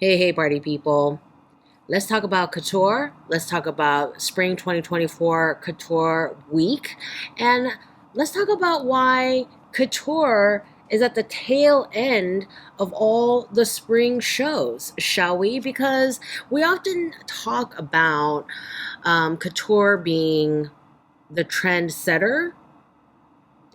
Hey, party people. Let's talk about couture. Let's talk about spring 2024 couture week. And let's talk about why couture is at the tail end of all the spring shows, shall we? Because we often talk about couture being the trend setter.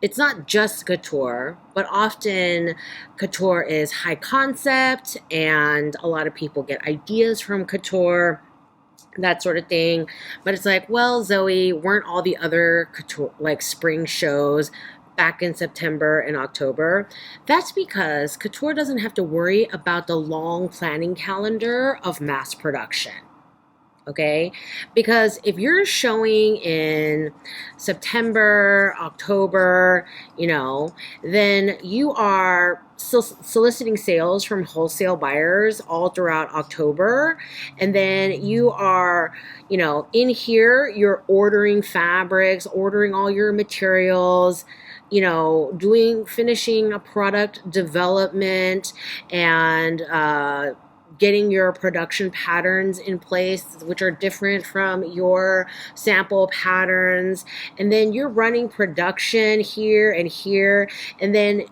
It's not just couture, but often couture is high concept, and a lot of people get ideas from couture, that sort of thing. But it's like, well, Zoe, weren't all the other couture, like spring shows, back in September and October? That's because couture doesn't have to worry about the long planning calendar of mass production. Okay, because if you're showing in September, October, then you are soliciting sales from wholesale buyers all throughout October. And then you are, in here, you're ordering fabrics, ordering all your materials, finishing a product development, and getting your production patterns in place, which are different from your sample patterns. And then you're running production here and here. And then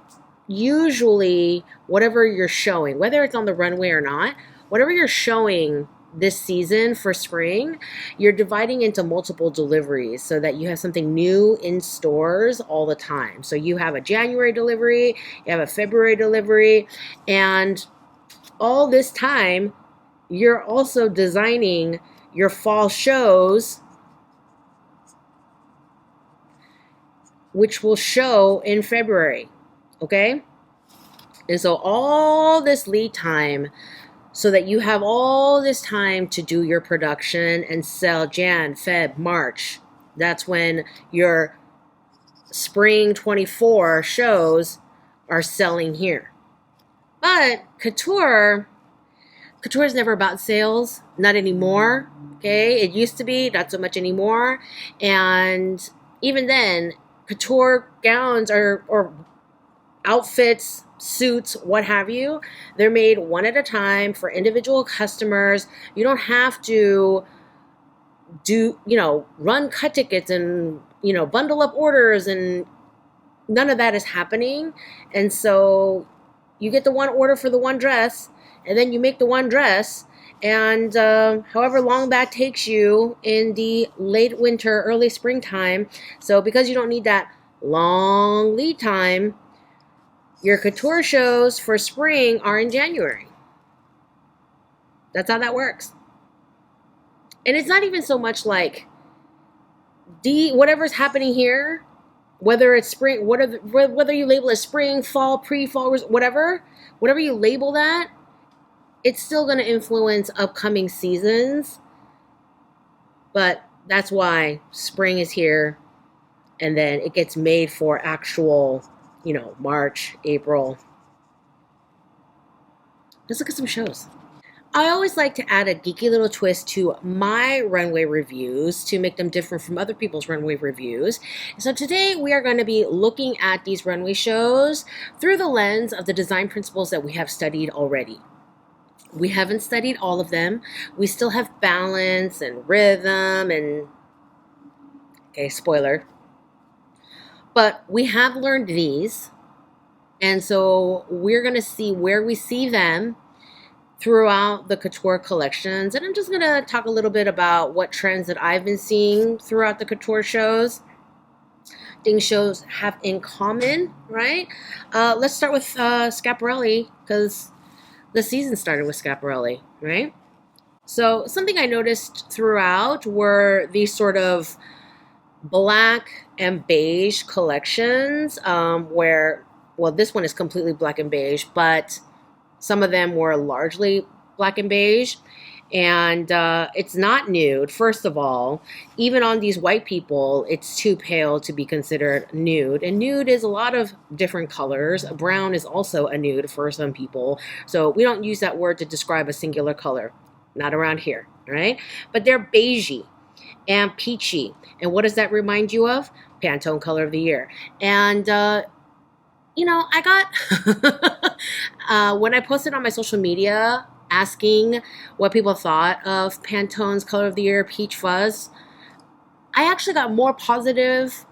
usually whatever you're showing, whether it's on the runway or not, whatever you're showing this season for spring, you're dividing into multiple deliveries so that you have something new in stores all the time. So you have a January delivery, you have a February delivery, and all this time, you're also designing your fall shows, which will show in February, okay? And so all this lead time, so that you have all this time to do your production and sell Jan, Feb, March. That's when your spring 24 shows are selling here. But couture is never about sales, not anymore, okay? It used to be, not so much anymore. And even then, couture gowns or outfits, suits, what have you, they're made one at a time for individual customers. You don't have to run cut tickets and, bundle up orders, and none of that is happening. And so you get the one order for the one dress, and then you make the one dress, and however long that takes you in the late winter, early springtime. So because you don't need that long lead time, your couture shows for spring are in January. That's how that works. And it's not even so much like whatever's happening here, whether it's spring, whether you label it spring, fall, pre-fall, whatever you label that, it's still going to influence upcoming seasons. But that's why spring is here, and then it gets made for actual, March, April. Let's look at some shows. I always like to add a geeky little twist to my runway reviews to make them different from other people's runway reviews. So today we are going to be looking at these runway shows through the lens of the design principles that we have studied already. We haven't studied all of them. We still have balance and rhythm and, okay, spoiler. But we have learned these. And so we're going to see where we see them throughout the couture collections. And I'm just going to talk a little bit about what trends that I've been seeing throughout the couture shows. Things shows have in common, right? Let's start with Schiaparelli, because the season started with Schiaparelli, right? So something I noticed throughout were these sort of black and beige collections where, well, this one is completely black and beige, but some of them were largely black and beige. And it's not nude, first of all. Even on these white people, it's too pale to be considered nude. And nude is a lot of different colors. Brown is also a nude for some people. So we don't use that word to describe a singular color. Not around here, right? But they're beigey and peachy. And what does that remind you of? Pantone color of the year. And I got, when I posted on my social media asking what people thought of Pantone's Color of the Year Peach Fuzz, I actually got more positive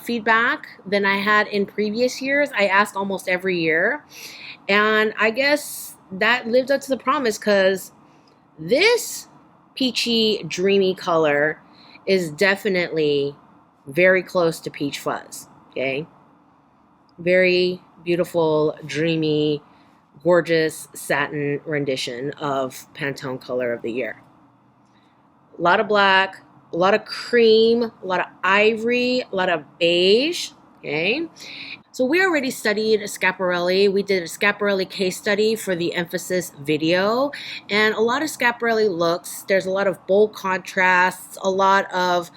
feedback than I had in previous years. I asked almost every year, and I guess that lived up to the promise, because this peachy, dreamy color is definitely very close to Peach Fuzz, okay? Very beautiful, dreamy, gorgeous satin rendition of Pantone Color of the Year. A lot of black, a lot of cream, a lot of ivory, a lot of beige, okay? So we already studied Schiaparelli. We did a Schiaparelli case study for the Emphasis video, and a lot of Schiaparelli looks, there's a lot of bold contrasts, a lot of,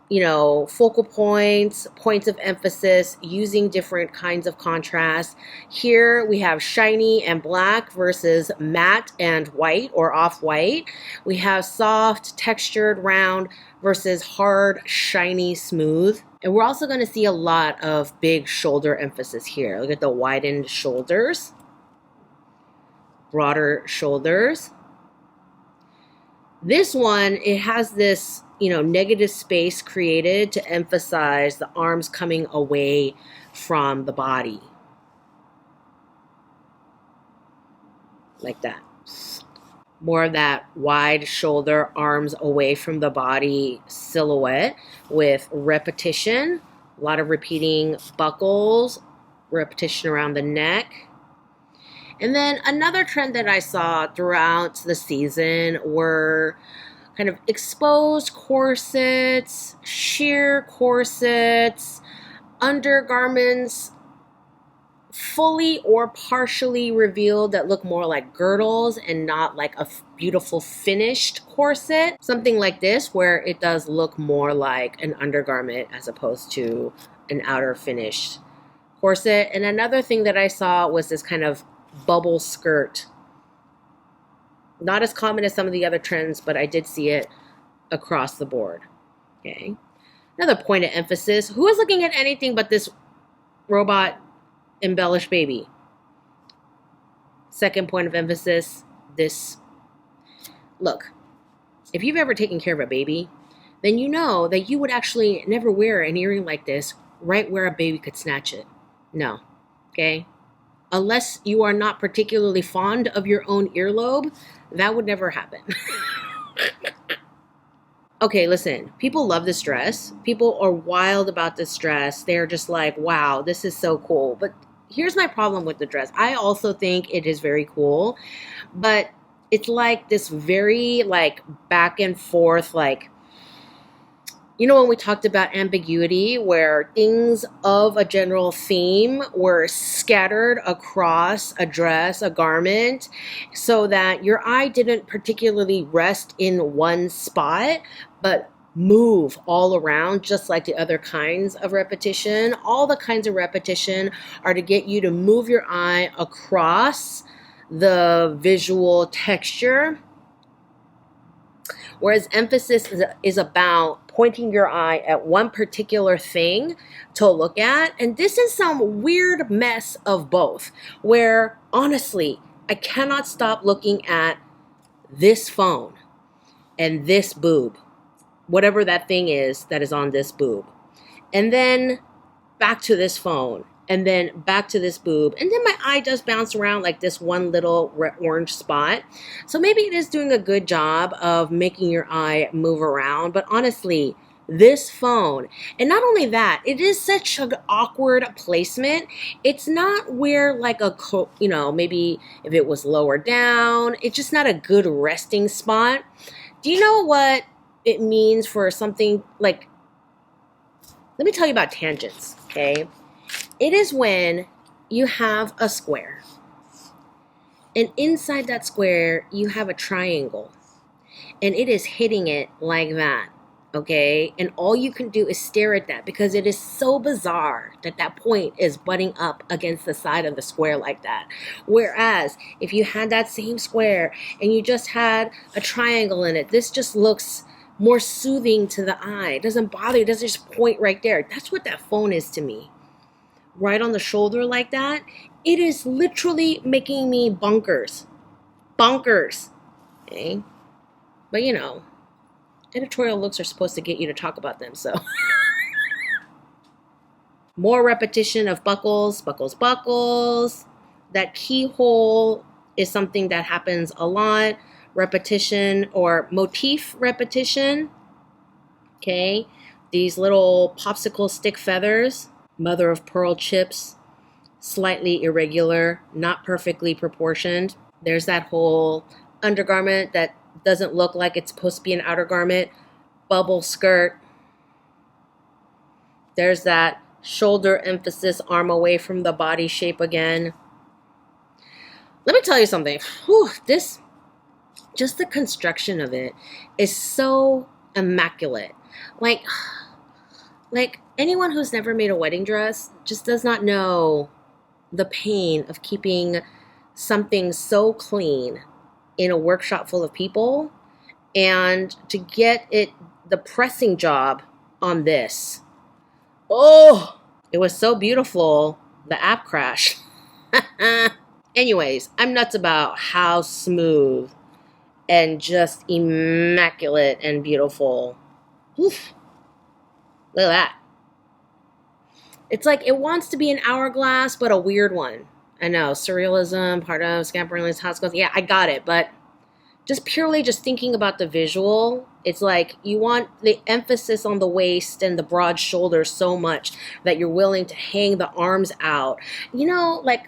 you know, focal points, points of emphasis, using different kinds of contrast. Here we have shiny and black versus matte and white or off-white. We have soft, textured, round versus hard, shiny, smooth. And we're also going to see a lot of big shoulder emphasis here. Look at the widened shoulders, broader shoulders. This one, it has this, you know, negative space created to emphasize the arms coming away from the body. Like that. More of that wide shoulder, arms away from the body silhouette with repetition. A lot of repeating buckles, repetition around the neck. And then another trend that I saw throughout the season were kind of exposed corsets, sheer corsets, undergarments fully or partially revealed that look more like girdles and not like a beautiful finished corset. Something like this where it does look more like an undergarment as opposed to an outer finished corset. And another thing that I saw was this kind of bubble skirt. Not as common as some of the other trends, but I did see it across the board. Okay. Another point of emphasis. Who is looking at anything but this robot embellished baby? Second point of emphasis, this. Look, if you've ever taken care of a baby, then you know that you would actually never wear an earring like this right where a baby could snatch it. No. Okay. Unless you are not particularly fond of your own earlobe, that would never happen. Okay, listen, people love this dress. People are wild about this dress. They're just like, wow, this is so cool. But here's my problem with the dress. I also think it is very cool, but it's like this very like back and forth, like, you know, when we talked about ambiguity, where things of a general theme were scattered across a dress, a garment, so that your eye didn't particularly rest in one spot, but move all around, just like the other kinds of repetition. All the kinds of repetition are to get you to move your eye across the visual texture, whereas emphasis is about pointing your eye at one particular thing to look at. And this is some weird mess of both, where honestly, I cannot stop looking at this phone and this boob, whatever that thing is that is on this boob, and then back to this phone, and then back to this boob. And then my eye does bounce around like this one little orange spot. So maybe it is doing a good job of making your eye move around. But honestly, this phone, and not only that, it is such an awkward placement. It's not where like a, you know, maybe if it was lower down, it's just not a good resting spot. Do you know what it means for something like, let me tell you about tangents, okay? It is when you have a square, and inside that square, you have a triangle, and it is hitting it like that, okay? And all you can do is stare at that, because it is so bizarre that that point is butting up against the side of the square like that. Whereas if you had that same square and you just had a triangle in it, this just looks more soothing to the eye. It doesn't bother you. It doesn't just point right there. That's what that phone is to me. Right on the shoulder like that, it is literally making me bonkers. bonkers. Okay? But you know, editorial looks are supposed to get you to talk about them, so. More repetition of buckles, buckles, buckles. That keyhole is something that happens a lot. Repetition or motif repetition. Okay, these little popsicle stick feathers, mother of pearl chips, slightly irregular, not perfectly proportioned. There's that whole undergarment that doesn't look like it's supposed to be an outer garment, bubble skirt. There's that shoulder emphasis, arm away from the body shape again. Let me tell you something. Whew, just the construction of it is so immaculate. Like anyone who's never made a wedding dress just does not know the pain of keeping something so clean in a workshop full of people, and to get it, the pressing job on this. Oh, it was so beautiful. The app crashed. Anyways, I'm nuts about how smooth and just immaculate and beautiful. Oof. Look at that. It's like it wants to be an hourglass, but a weird one. I know, surrealism, part of Schiaparelli's Haute Couture. Yeah, I got it, but just thinking about the visual, it's like you want the emphasis on the waist and the broad shoulders so much that you're willing to hang the arms out. You know, like,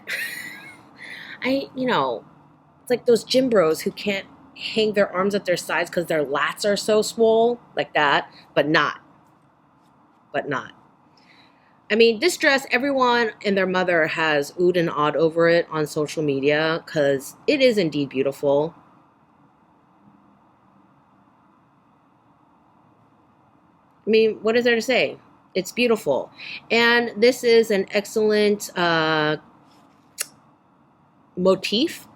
it's like those gym bros who can't hang their arms at their sides because their lats are so swole, like that, but not. I mean, this dress, everyone and their mother has oohed and awed over it on social media because it is indeed beautiful. I mean, what is there to say? It's beautiful. And this is an excellent motif,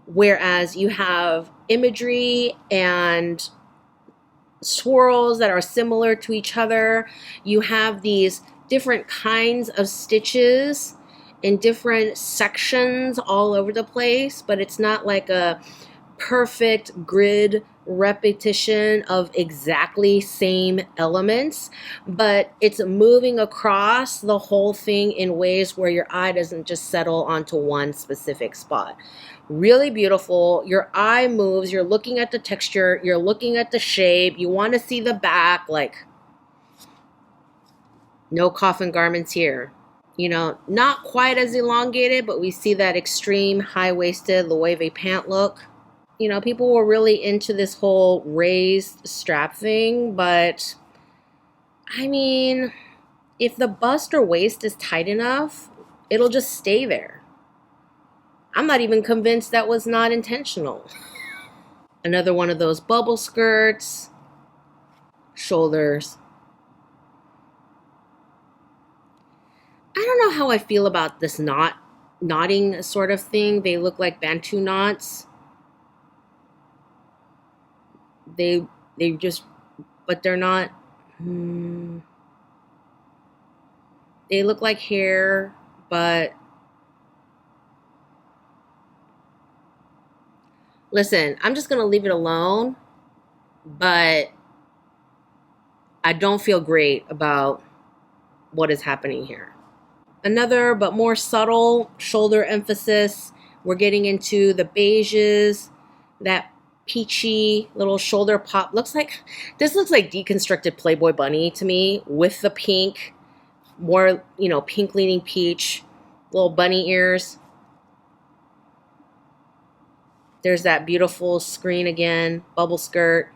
whereas you have imagery and swirls that are similar to each other. You have these different kinds of stitches in different sections all over the place, but it's not like a perfect grid repetition of exactly same elements, but it's moving across the whole thing in ways where your eye doesn't just settle onto one specific spot. Really beautiful. Your eye moves, you're looking at the texture, you're looking at the shape, you want to see the back, like no coffin garments here. You know, not quite as elongated, but we see that extreme high-waisted Loewe pant look. You know, people were really into this whole raised strap thing, but I mean, if the bust or waist is tight enough, it'll just stay there. I'm not even convinced that was not intentional. Another one of those bubble skirts, shoulders. I don't know how I feel about this knotting sort of thing. They look like Bantu knots. They just, but they're not. They look like hair, but listen, I'm just going to leave it alone, but I don't feel great about what is happening here. Another, but more subtle shoulder emphasis. We're getting into the beiges, that peachy little shoulder pop. This looks like deconstructed Playboy bunny to me with the pink, more, pink leaning peach, little bunny ears. There's that beautiful screen again, bubble skirt.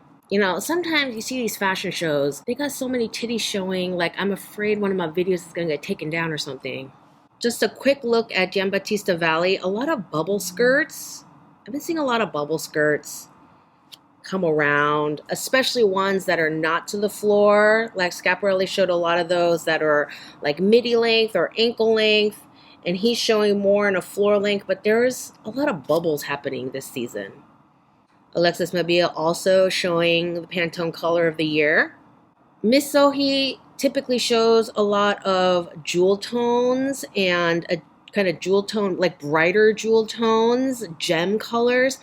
Sometimes you see these fashion shows, they got so many titties showing, like I'm afraid one of my videos is going to get taken down or something. Just a quick look at Giambattista Valli. A lot of bubble skirts. I've been seeing a lot of bubble skirts come around, especially ones that are not to the floor. Like Schiaparelli showed a lot of those that are like midi length or ankle length, and he's showing more in a floor length, but there's a lot of bubbles happening this season. Alexis Mabille also showing the Pantone color of the year. Miss Sohee typically shows a lot of jewel tones and a kind of jewel tone, like brighter jewel tones, gem colors.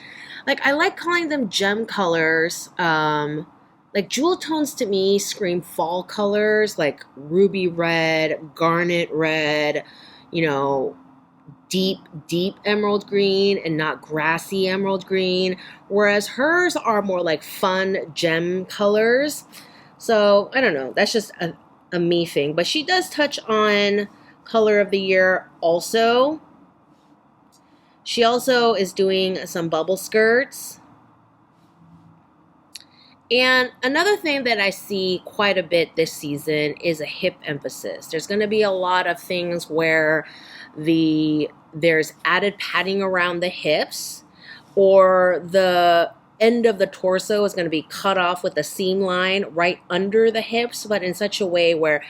Like I like calling them gem colors. Like jewel tones to me scream fall colors, like ruby red, garnet red, you know, deep emerald green and not grassy emerald green. Whereas hers are more like fun gem colors. So I don't know. That's just a me thing. But she does touch on color of the year also. She also is doing some bubble skirts. And another thing that I see quite a bit this season is a hip emphasis. There's going to be a lot of things where there's added padding around the hips, or the end of the torso is going to be cut off with a seam line right under the hips, but in such a way where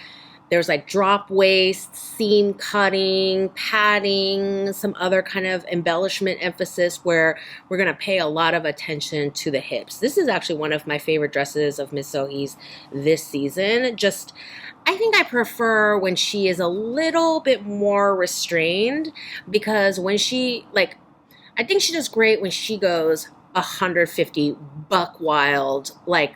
there's like drop waist, seam cutting, padding, some other kind of embellishment emphasis where we're going to pay a lot of attention to the hips. This is actually one of my favorite dresses of Miss Sohee's this season. Just, I think I prefer when she is a little bit more restrained, because when she, like, I think she does great when she goes 150 buck wild, like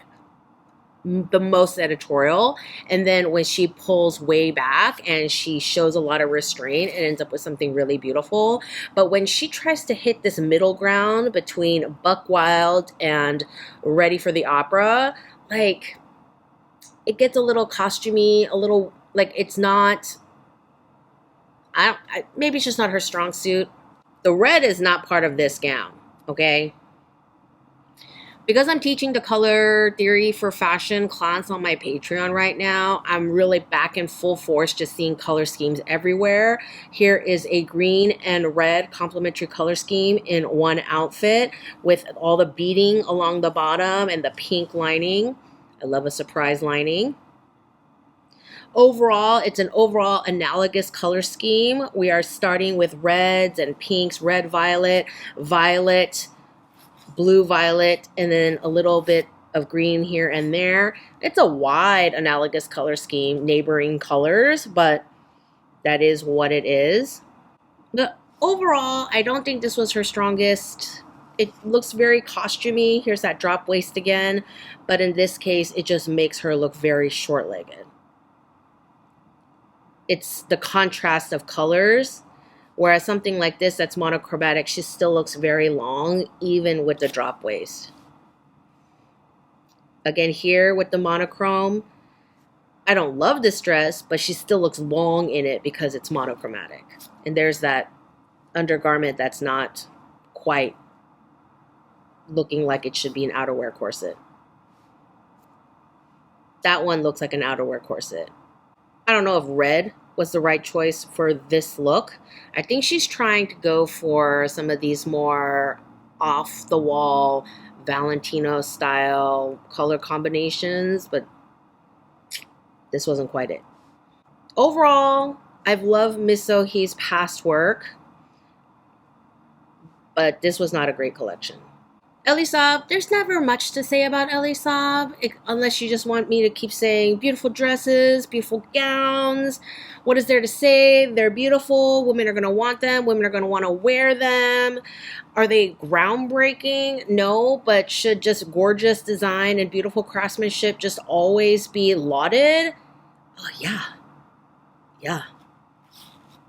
the most editorial, and then when she pulls way back and she shows a lot of restraint, it ends up with something really beautiful. But when she tries to hit this middle ground between buck wild and ready for the opera, like it gets a little costumey, a little like it's not, maybe it's just not her strong suit. The red is not part of this gown, okay? Because I'm teaching the color theory for fashion class on my Patreon right now, I'm really back in full force just seeing color schemes everywhere. Here is a green and red complementary color scheme in one outfit with all the beading along the bottom and the pink lining. I love a surprise lining. Overall, it's an overall analogous color scheme. We are starting with reds and pinks, red, violet, violet, blue, violet, and then a little bit of green here and there. It's a wide analogous color scheme, neighboring colors, but that is what it is. But overall, I don't think this was her strongest. It looks very costumey. Here's that drop waist again, but in this case, it just makes her look very short-legged. It's the contrast of colors. Whereas something like this that's monochromatic, she still looks very long, even with the drop waist. Again, here with the monochrome, I don't love this dress, but she still looks long in it because it's monochromatic. And there's that undergarment that's not quite looking like it should be an outerwear corset. That one looks like an outerwear corset. I don't know if red was the right choice for this look. I think she's trying to go for some of these more off-the-wall Valentino style color combinations, but this wasn't quite it. Overall, I've loved Miss Sohee's past work, but this was not a great collection. Elie Saab, there's never much to say about Elie Saab, unless you just want me to keep saying beautiful dresses, beautiful gowns. What is there to say? They're beautiful. Women are going to want them. Women are going to want to wear them. Are they groundbreaking? No, but should just gorgeous design and beautiful craftsmanship just always be lauded? Oh, yeah. Yeah.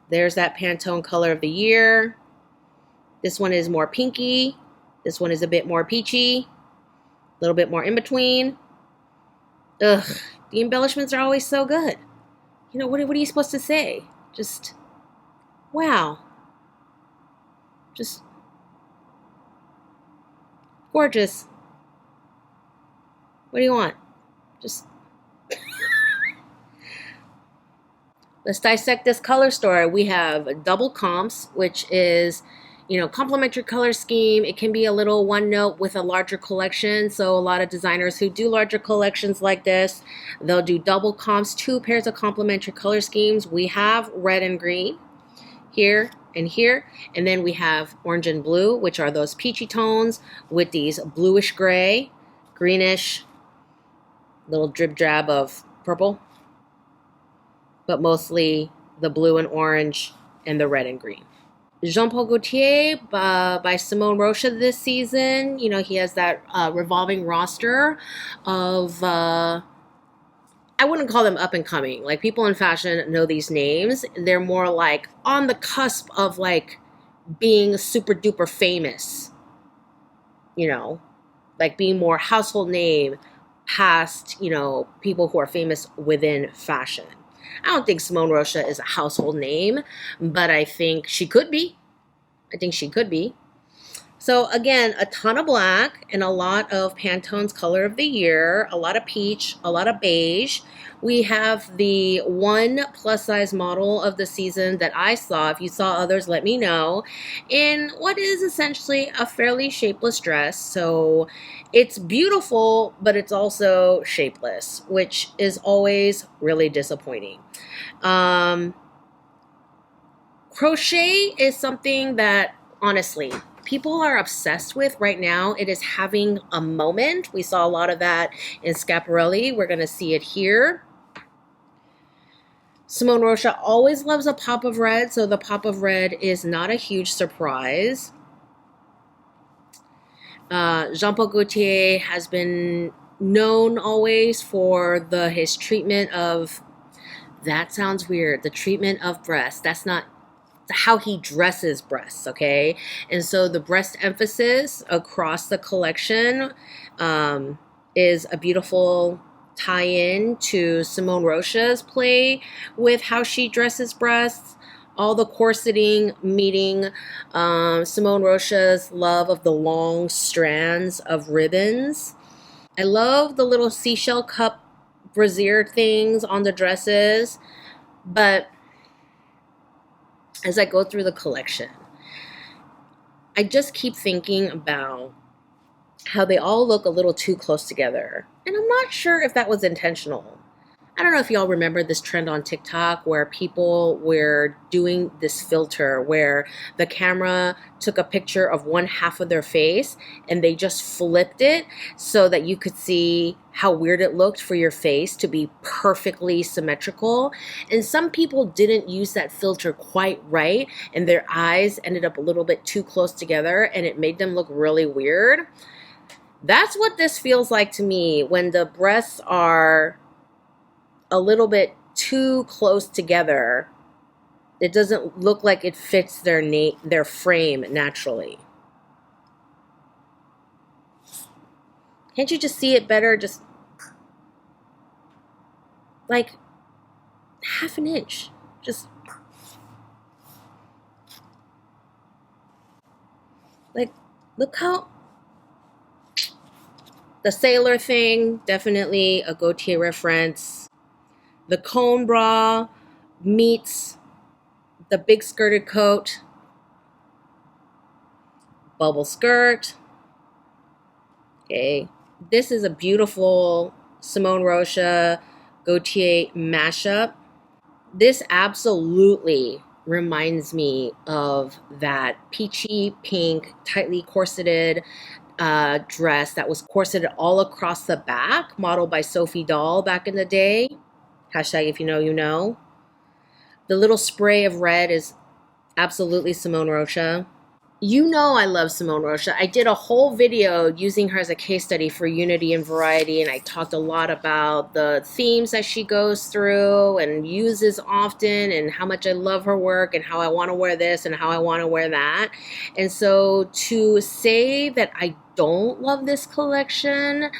There's that Pantone color of the year. This one is more pinky. This one is a bit more peachy, a little bit more in between. Ugh, the embellishments are always so good. You know, what are you supposed to say? Just, wow. Just gorgeous. What do you want? Just, let's dissect this color story. We have double comps, which is, you know, complementary color scheme. It can be a little one note with a larger collection. So a lot of designers who do larger collections like this, they'll do double comps, 2 pairs of complementary color schemes. We have red and green here and here. And then we have orange and blue, which are those peachy tones with these bluish gray, greenish, little drip drab of purple, but mostly the blue and orange and the red and green. Jean Paul Gaultier by Simone Rocha this season. You know, he has that revolving roster of, I wouldn't call them up and coming. Like, people in fashion know these names. They're more like on the cusp of like being super duper famous, you know, like being more household name past, you know, people who are famous within fashion. I don't think Simone Rocha is a household name, but I think she could be. I think she could be. So again, a ton of black and a lot of Pantone's color of the year, a lot of peach, a lot of beige. We have the one plus size model of the season that I saw. If you saw others, let me know. In what is essentially a fairly shapeless dress. So it's beautiful, but it's also shapeless, which is always really disappointing. Crochet is something that, honestly, people are obsessed with right now. It is having a moment. We saw a lot of that in Schiaparelli. We're going to see it here. Simone Rocha always loves a pop of red, so the pop of red is not a huge surprise. Jean Paul Gaultier has been known always for his treatment of, that sounds weird, the treatment of breasts. That's not how he dresses breasts, okay? And so the breast emphasis across the collection is a beautiful tie-in to Simone Rocha's play with how she dresses breasts. All the corseting meeting Simone Rocha's love of the long strands of ribbons. I love the little seashell cup brassiere things on the dresses, but as I go through the collection, I just keep thinking about how they all look a little too close together. And I'm not sure if that was intentional. I don't know if y'all remember this trend on TikTok where people were doing this filter where the camera took a picture of one half of their face and they just flipped it so that you could see how weird it looked for your face to be perfectly symmetrical. And some people didn't use that filter quite right and their eyes ended up a little bit too close together and it made them look really weird. That's what this feels like to me when the breasts are a little bit too close together. It doesn't look like it fits their frame naturally. Can't you just see it better? Just like half an inch. Just like, look how the sailor thing, definitely a Gaultier reference. The cone bra meets the big skirted coat. Bubble skirt. Okay. This is a beautiful Simone Rocha Gaultier mashup. This absolutely reminds me of that peachy pink, tightly corseted dress that was corseted all across the back, modeled by Sophie Dahl back in the day. Hashtag if you know, you know. The little spray of red is absolutely Simone Rocha. You know I love Simone Rocha. I did a whole video using her as a case study for Unity and Variety, and I talked a lot about the themes that she goes through and uses often and how much I love her work and how I want to wear this and how I want to wear that. And so to say that I don't love this collection,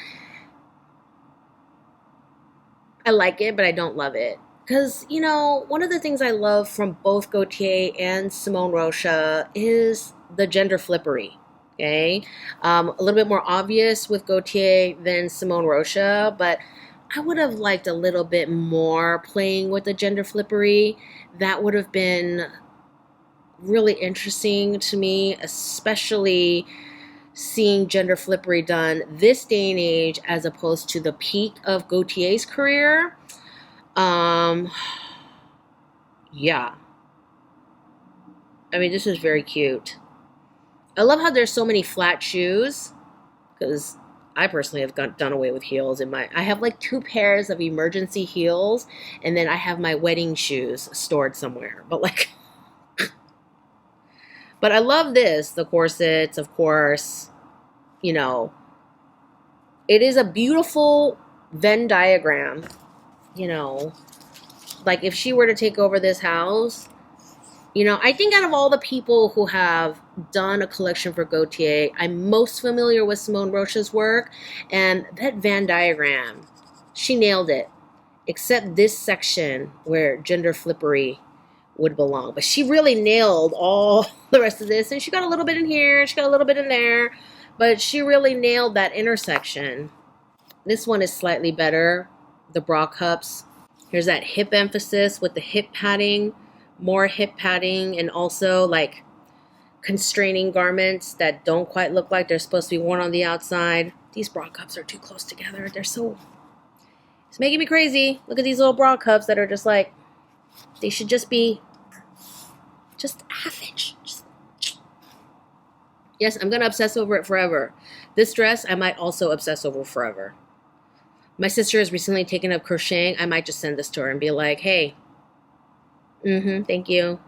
I like it, but I don't love it. Because, you know, one of the things I love from both Gaultier and Simone Rocha is the gender flippery, okay? A little bit more obvious with Gaultier than Simone Rocha, but I would have liked a little bit more playing with the gender flippery. That would have been really interesting to me, especially seeing gender flippery done this day and age as opposed to the peak of Gaultier's career. Yeah. I mean, this is very cute. I love how there's so many flat shoes, because I personally have done away with heels in I have like 2 pairs of emergency heels, and then I have my wedding shoes stored somewhere. But like, But I love this, the corsets, of course. You know, it is a beautiful Venn diagram. You know, like if she were to take over this house, you know, I think out of all the people who have done a collection for Gaultier, I'm most familiar with Simone Rocha's work. And that Venn diagram, she nailed it. Except this section where gender flippery would belong. But she really nailed all the rest of this. And she got a little bit in here, she got a little bit in there. But she really nailed that intersection. This one is slightly better. The bra cups. Here's that hip emphasis with the hip padding. More hip padding, and also like constraining garments that don't quite look like they're supposed to be worn on the outside. These bra cups are too close together. It's making me crazy. Look at these little bra cups that are just like, they should just be just a half inch. Yes, I'm gonna obsess over it forever. This dress I might also obsess over forever. My sister has recently taken up crocheting. I might just send this to her and be like, hey, thank you.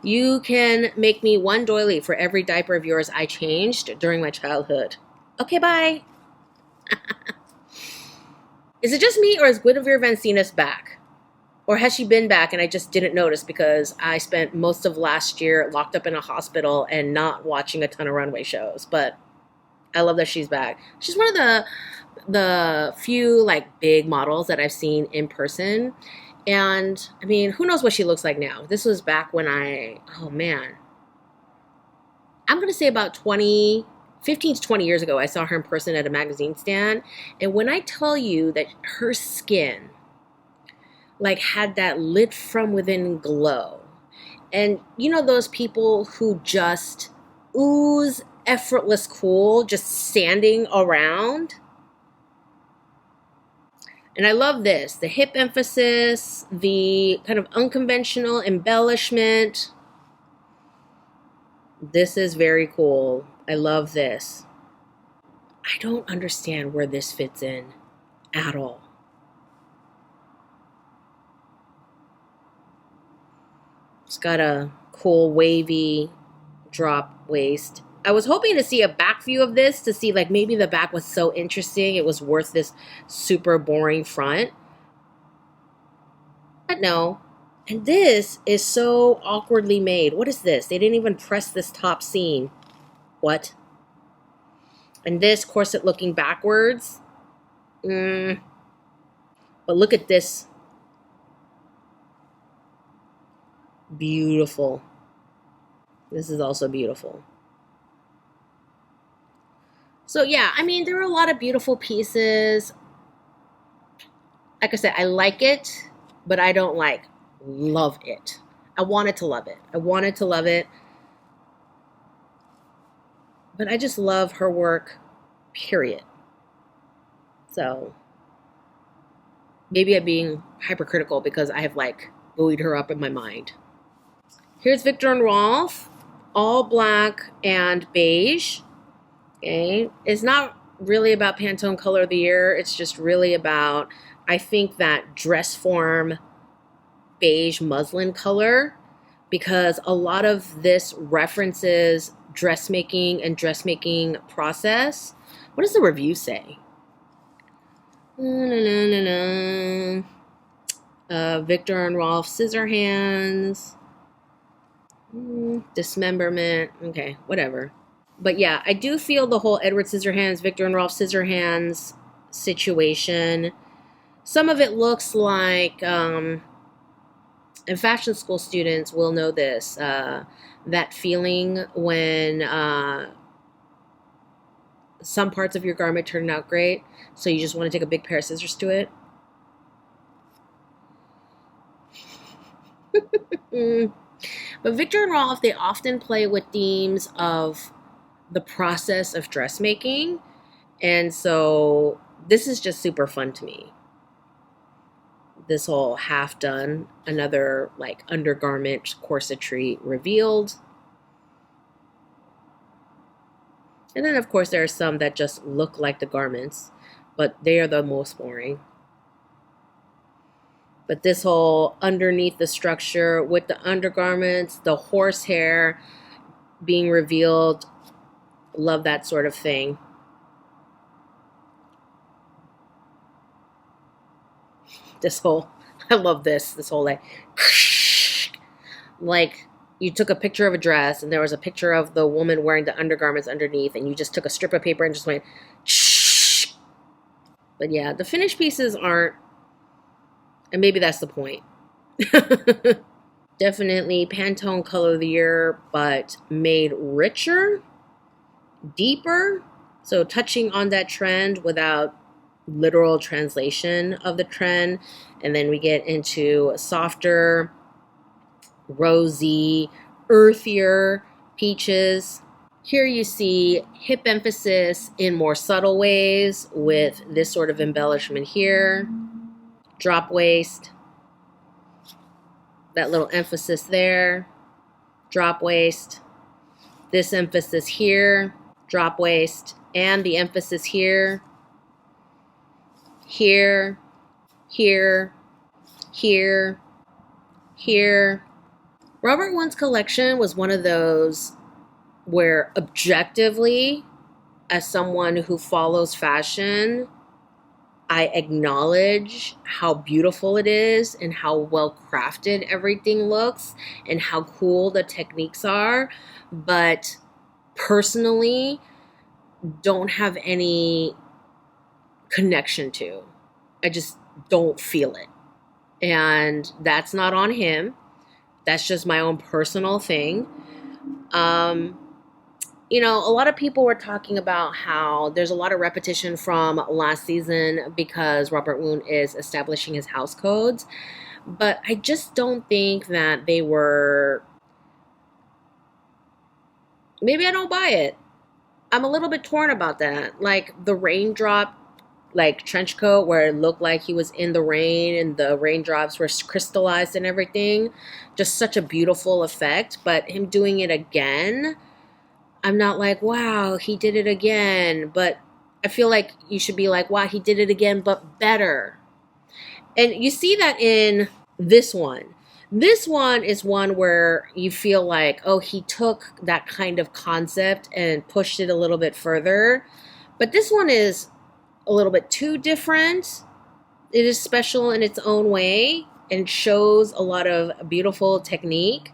You can make me one doily for every diaper of yours I changed during my childhood. Okay, bye. Is it just me, or is Guinevere Van Seenus back? Or has she been back and I just didn't notice because I spent most of last year locked up in a hospital and not watching a ton of runway shows? But I love that she's back. She's one of the few like big models that I've seen in person. And I mean, who knows what she looks like now? This was back when oh man, I'm going to say about 15 to 20 years ago, I saw her in person at a magazine stand. And when I tell you that her skin like had that lit from within glow, and you know those people who just ooze effortless cool just standing around? And I love this, the hip emphasis, the kind of unconventional embellishment. This is very cool. I love this. I don't understand where this fits in at all. It's got a cool wavy drop waist. I was hoping to see a back view of this to see like maybe the back was so interesting it was worth this super boring front. But no. And this is so awkwardly made. What is this? They didn't even press this top seam. What? And this corset looking backwards. But look at this. Beautiful. This is also beautiful. So yeah, I mean, there are a lot of beautiful pieces. Like I said, I like it, but I don't like love it. I wanted to love it. I wanted to love it. But I just love her work, period. So maybe I'm being hypercritical because I have like buoyed her up in my mind. Here's Viktor Rolf, all black and beige. Okay, it's not really about Pantone color of the year. It's just really about, I think, that dress form beige muslin color, because a lot of this references dressmaking and dressmaking process. What does the review say? Viktor and Rolf scissor hands. Dismemberment. Okay, whatever. But yeah, I do feel the whole Edward Scissorhands, Viktor and Rolf Scissorhands situation. Some of it looks like, and fashion school students will know this, that feeling when some parts of your garment turn out great, so you just want to take a big pair of scissors to it. But Viktor and Rolf, they often play with themes of the process of dressmaking, and so this is just super fun to me. This whole half done, another like undergarment corsetry revealed. And then of course there are some that just look like the garments, but they are the most boring. But this whole underneath the structure with the undergarments, the horsehair being revealed, love that sort of thing. This whole, I love this whole like you took a picture of a dress and there was a picture of the woman wearing the undergarments underneath, and you just took a strip of paper and just went but yeah, the finished pieces aren't, and maybe that's the point. Definitely Pantone color of the year, but made richer, deeper, so touching on that trend without literal translation of the trend. And then we get into softer, rosy, earthier peaches. Here you see hip emphasis in more subtle ways with this sort of embellishment here. Drop waist, that little emphasis there. Drop waist, this emphasis here. Drop waist, and the emphasis here. Here, here, here, here. Robert Woon's collection was one of those where objectively, as someone who follows fashion, I acknowledge how beautiful it is and how well crafted everything looks and how cool the techniques are, but personally don't have any connection to. I just don't feel it. And that's not on him. That's just my own personal thing. You know, a lot of people were talking about how there's a lot of repetition from last season because Robert Woon is establishing his house codes. But I just don't think that they were... Maybe I don't buy it. I'm a little bit torn about that. Like the raindrop, like trench coat where it looked like he was in the rain and the raindrops were crystallized and everything. Just such a beautiful effect. But him doing it again... I'm not like, wow, he did it again. But I feel like you should be like, wow, he did it again, but better. And you see that in this one. This one is one where you feel like, oh, he took that kind of concept and pushed it a little bit further. But this one is a little bit too different. It is special in its own way and shows a lot of beautiful technique.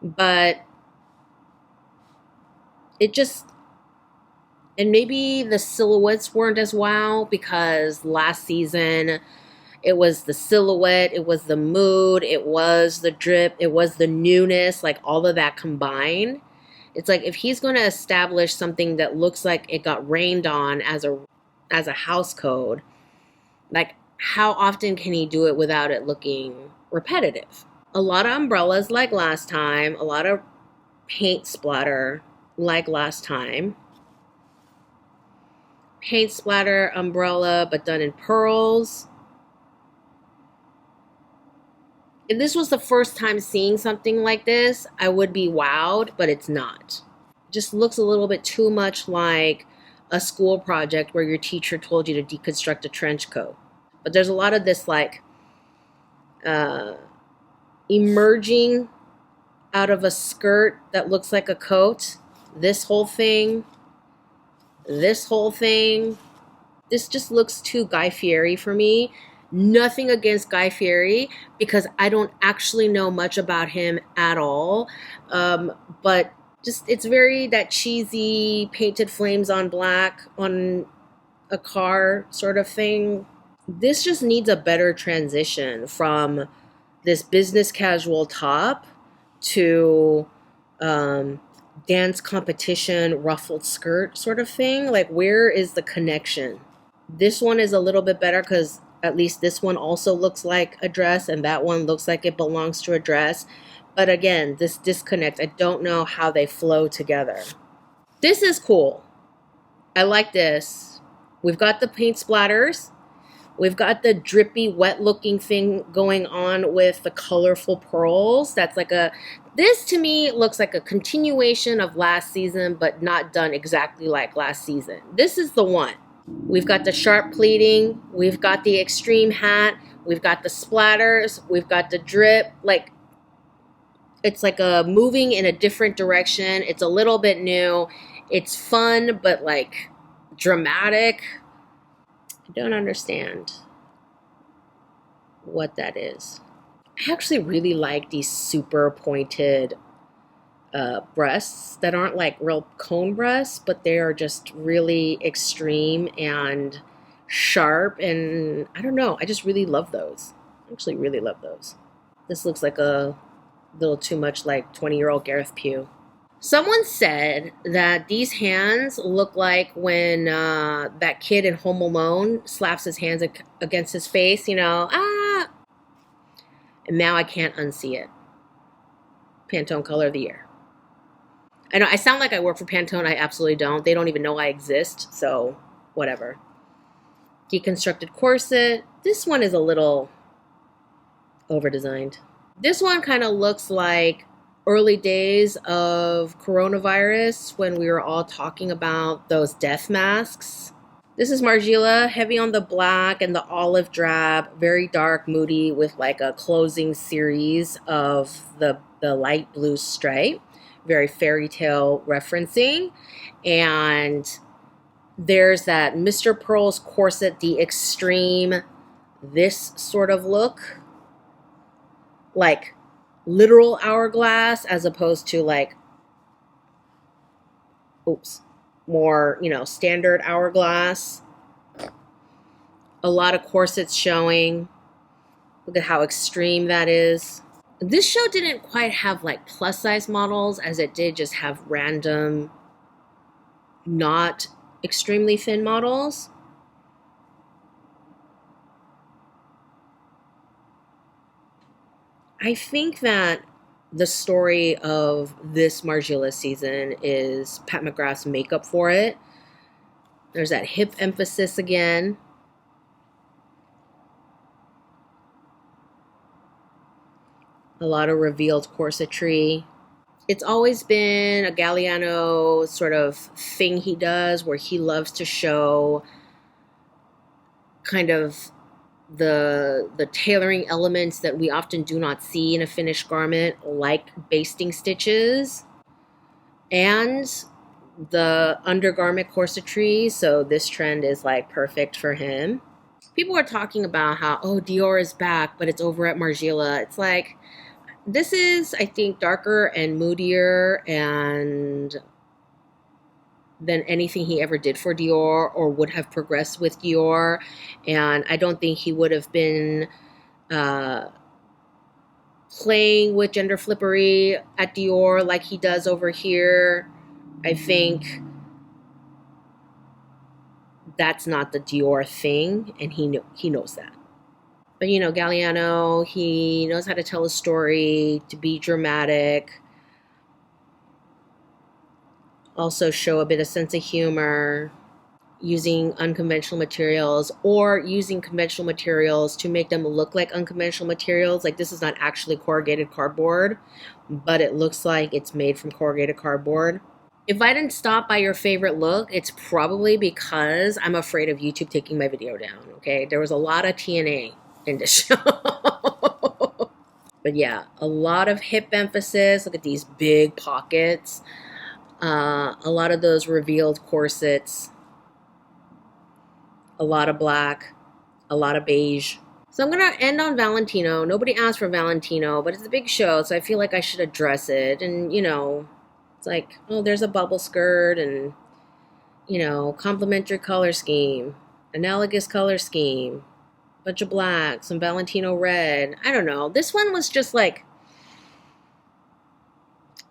But it just, and maybe the silhouettes weren't as wow because last season it was the silhouette, it was the mood, it was the drip, it was the newness, like all of that combined. It's like if he's going to establish something that looks like it got rained on as a house code, like how often can he do it without it looking repetitive? A lot of umbrellas like last time, a lot of paint splatter like last time. Paint splatter umbrella, but done in pearls. If this was the first time seeing something like this, I would be wowed, but it's not. It just looks a little bit too much like a school project where your teacher told you to deconstruct a trench coat. But there's a lot of this like emerging out of a skirt that looks like a coat. This whole thing, this just looks too Guy Fieri for me. Nothing against Guy Fieri because I don't actually know much about him at all. But just it's very that cheesy painted flames on black on a car sort of thing. This just needs a better transition from this business casual top to dance competition ruffled skirt sort of thing. Like, where is the connection? This one is a little bit better because at least this one also looks like a dress and that one looks like it belongs to a dress. But again, this disconnect, I don't know how they flow together. This is cool. I like this. We've got the paint splatters. We've got the drippy, wet looking thing going on with the colorful pearls. That's like this to me looks like a continuation of last season, but not done exactly like last season. This is the one. We've got the sharp pleating. We've got the extreme hat. We've got the splatters. We've got the drip. Like, it's like a moving in a different direction. It's a little bit new. It's fun, but like dramatic. I don't understand what that is. I actually really like these super pointed breasts that aren't like real cone breasts, but they are just really extreme and sharp. And I don't know, I just really love those. I actually really love those. This looks like a little too much like 20-year-old Gareth Pugh. Someone said that these hands look like when that kid in Home Alone slaps his hands against his face, you know, ah! And now I can't unsee it. Pantone Color of the Year. I know I sound like I work for Pantone. I absolutely don't. They don't even know I exist, so whatever. Deconstructed corset. This one is a little over-designed. This one kind of looks like early days of coronavirus when we were all talking about those death masks. This is Margiela, heavy on the black and the olive drab, very dark, moody, with like a closing series of the light blue stripe, very fairy tale referencing. And there's that Mr. Pearl's corset, the extreme, this sort of look, like literal hourglass as opposed to like, more, you know, standard hourglass. A lot of corsets showing. Look at how extreme that is. This show didn't quite have like plus size models as it did just have random, not extremely thin models. I think that the story of this Margiela season is Pat McGrath's makeup for it. There's that hip emphasis again. A lot of revealed corsetry. It's always been a Galliano sort of thing he does where he loves to show kind of the tailoring elements that we often do not see in a finished garment, like basting stitches and the undergarment corsetry. So this trend is like perfect for him. People are talking about how, oh, Dior is back, but it's over at Margiela. It's like, this is, I think, darker and moodier and than anything he ever did for Dior or would have progressed with Dior. And I don't think he would have been playing with gender flippery at Dior like he does over here. I think that's not the Dior thing, and he knows that. But, you know, Galliano, he knows how to tell a story, to be dramatic, also show a bit of sense of humor, using unconventional materials or using conventional materials to make them look like unconventional materials. Like, this is not actually corrugated cardboard, but it looks like it's made from corrugated cardboard. If I didn't stop by your favorite look, it's probably because I'm afraid of YouTube taking my video down, okay? There was a lot of TNA in this show. But yeah, a lot of hip emphasis. Look at these big pockets. A lot of those revealed corsets. A lot of black. A lot of beige. So I'm going to end on Valentino. Nobody asked for Valentino, but it's a big show, so I feel like I should address it. And, you know, it's like, oh, there's a bubble skirt and, you know, complementary color scheme. Analogous color scheme. Bunch of black, some Valentino red. I don't know. This one was just like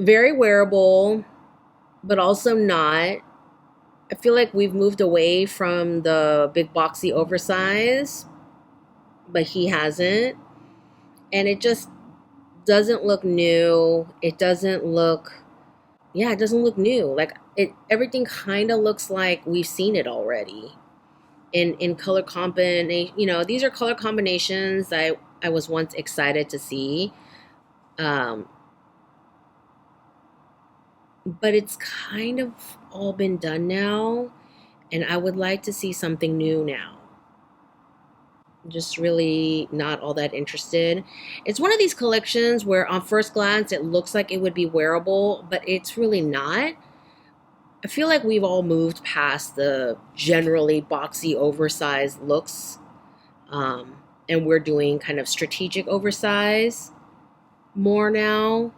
very wearable, but also not. I feel like we've moved away from the big boxy oversize, but he hasn't. And it just doesn't look new. It doesn't look new. Like everything kind of looks like we've seen it already. In color combination, you know, these are color combinations that I was once excited to see. But it's kind of all been done now, and I would like to see something new now. Just really not all that interested. It's one of these collections where on first glance it looks like it would be wearable, but it's really not. I feel like we've all moved past the generally boxy, oversized looks, and we're doing kind of strategic oversize more now.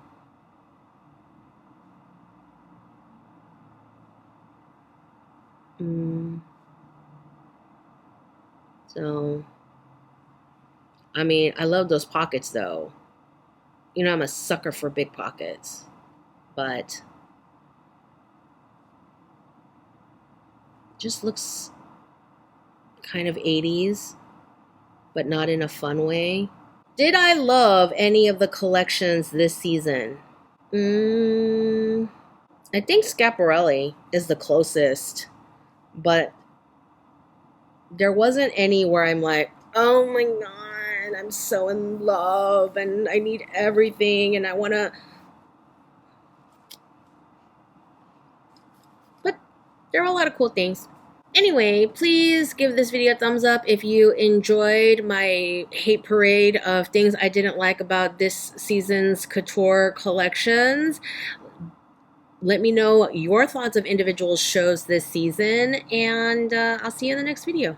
So, I mean, I love those pockets though. You know, I'm a sucker for big pockets, but just looks kind of 80s, but not in a fun way. Did I love any of the collections this season? I think Schiaparelli is the closest, but there wasn't any where I'm like, oh my God, I'm so in love and I need everything and I want to. But there are a lot of cool things. Anyway, please give this video a thumbs up if you enjoyed my hate parade of things I didn't like about this season's couture collections. Let me know your thoughts of individual shows this season, and I'll see you in the next video.